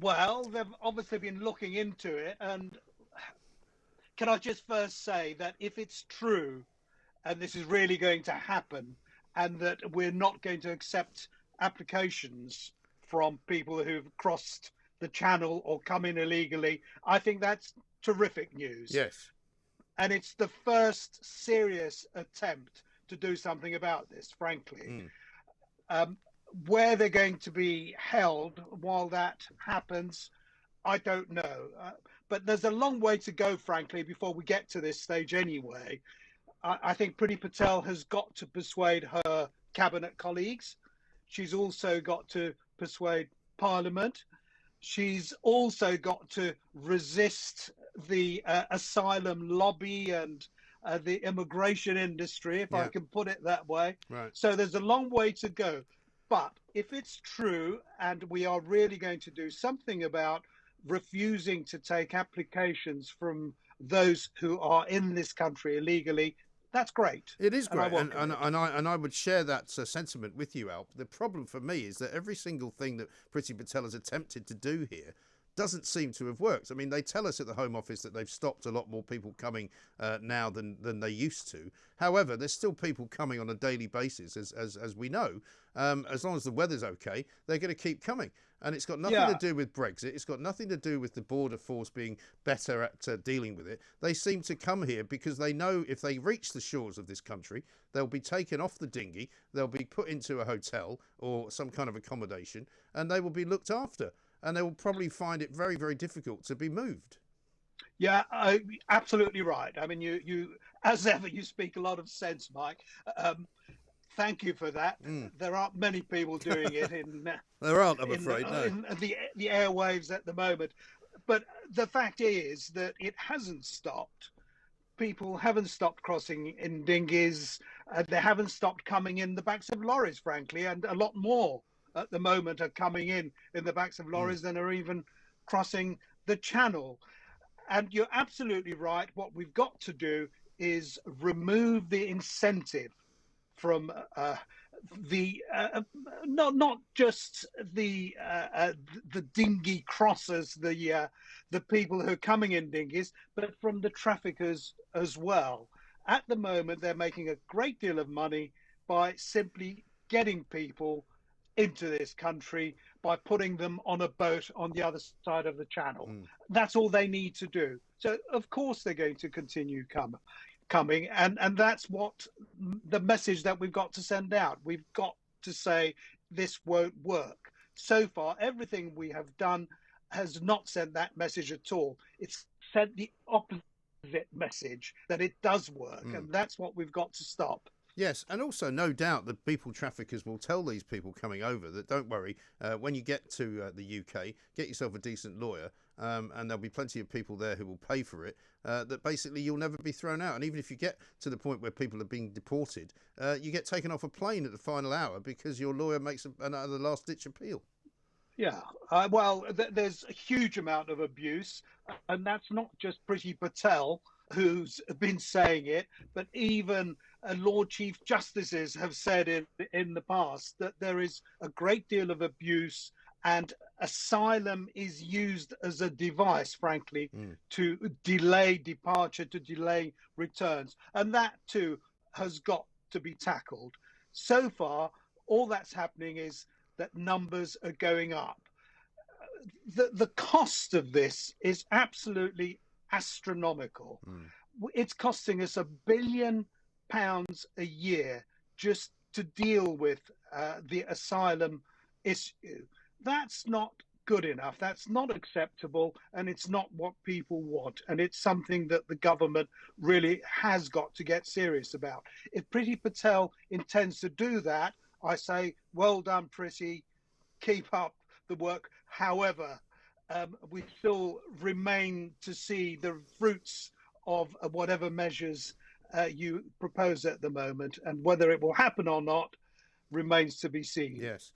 Well, they've obviously been looking into it. And can I just first say that if it's true and this is really going to happen and that we're not going to accept applications from people who've crossed the channel or come in illegally, I think that's terrific news. Yes. And it's the first serious attempt to do something about this, frankly. Mm. Um, where they're going to be held while that happens, I don't know. But there's a long way to go, frankly, before we get to this stage anyway. I think Priti Patel has got to persuade her cabinet colleagues. She's also got to persuade Parliament. She's also got to resist the asylum lobby and the immigration industry, if I Yeah. can put it that way. Right. So there's a long way to go. But if it's true and we are really going to do something about refusing to take applications from those who are in this country illegally, that's great. It is And I great, and welcome it. I would share that sentiment with you, Alp. The problem for me is that every single thing that Priti Patel has attempted to do here doesn't seem to have worked. I mean, they tell us at the Home Office that they've stopped a lot more people coming now than they used to. However, there's still people coming on a daily basis, as we know. As long as the weather's okay, they're going to keep coming. And it's got nothing to do with Brexit. It's got nothing to do with the border force being better at dealing with it. They seem to come here because they know if they reach the shores of this country, they'll be taken off the dinghy, they'll be put into a hotel or some kind of accommodation, and they will be looked after. And they will probably find it very, very difficult to be moved. Yeah, absolutely right. I mean, you, as ever, you speak a lot of sense, Mike. Thank you for that. There aren't many people doing it in there aren't, I'm afraid, no. in the airwaves at the moment. But the fact is that it hasn't stopped. People haven't stopped crossing in dinghies. They haven't stopped coming in the backs of lorries, frankly, and a lot more at the moment are coming in the backs of lorries than are even crossing the channel. And you're absolutely right. What we've got to do is remove the incentive from not just the dinghy crossers, the people who are coming in dinghies, but from the traffickers as well. At the moment, they're making a great deal of money by simply getting people into this country by putting them on a boat on the other side of the channel. That's all they need to do. So of course they're going to continue coming, and that's what the message that we've got to send out. We've got to say this won't work. So far, everything we have done has not sent that message at all. It's sent the opposite message that it does work, and that's what we've got to stop. Yes, and also no doubt the people traffickers will tell these people coming over that don't worry, when you get to the UK, get yourself a decent lawyer, and there'll be plenty of people there who will pay for it, that basically you'll never be thrown out. And even if you get to the point where people are being deported, you get taken off a plane at the final hour because your lawyer makes another last-ditch appeal. Yeah, well, there's a huge amount of abuse, and that's not just Priti Patel who's been saying it, but even Lord Chief Justices have said in the past that there is a great deal of abuse, and asylum is used as a device, frankly, to delay departure, to delay returns. And that too has got to be tackled. So far, all that's happening is that numbers are going up. The cost of this is absolutely astronomical. It's costing us £1 billion a year just to deal with the asylum issue. That's not good enough. That's not acceptable, and it's not what people want. And it's something that the government really has got to get serious about. If Priti Patel intends to do that, I say, well done, Priti. Keep up the work. However, we still remain to see the fruits of whatever measures you propose at the moment, and whether it will happen or not remains to be seen. Yes.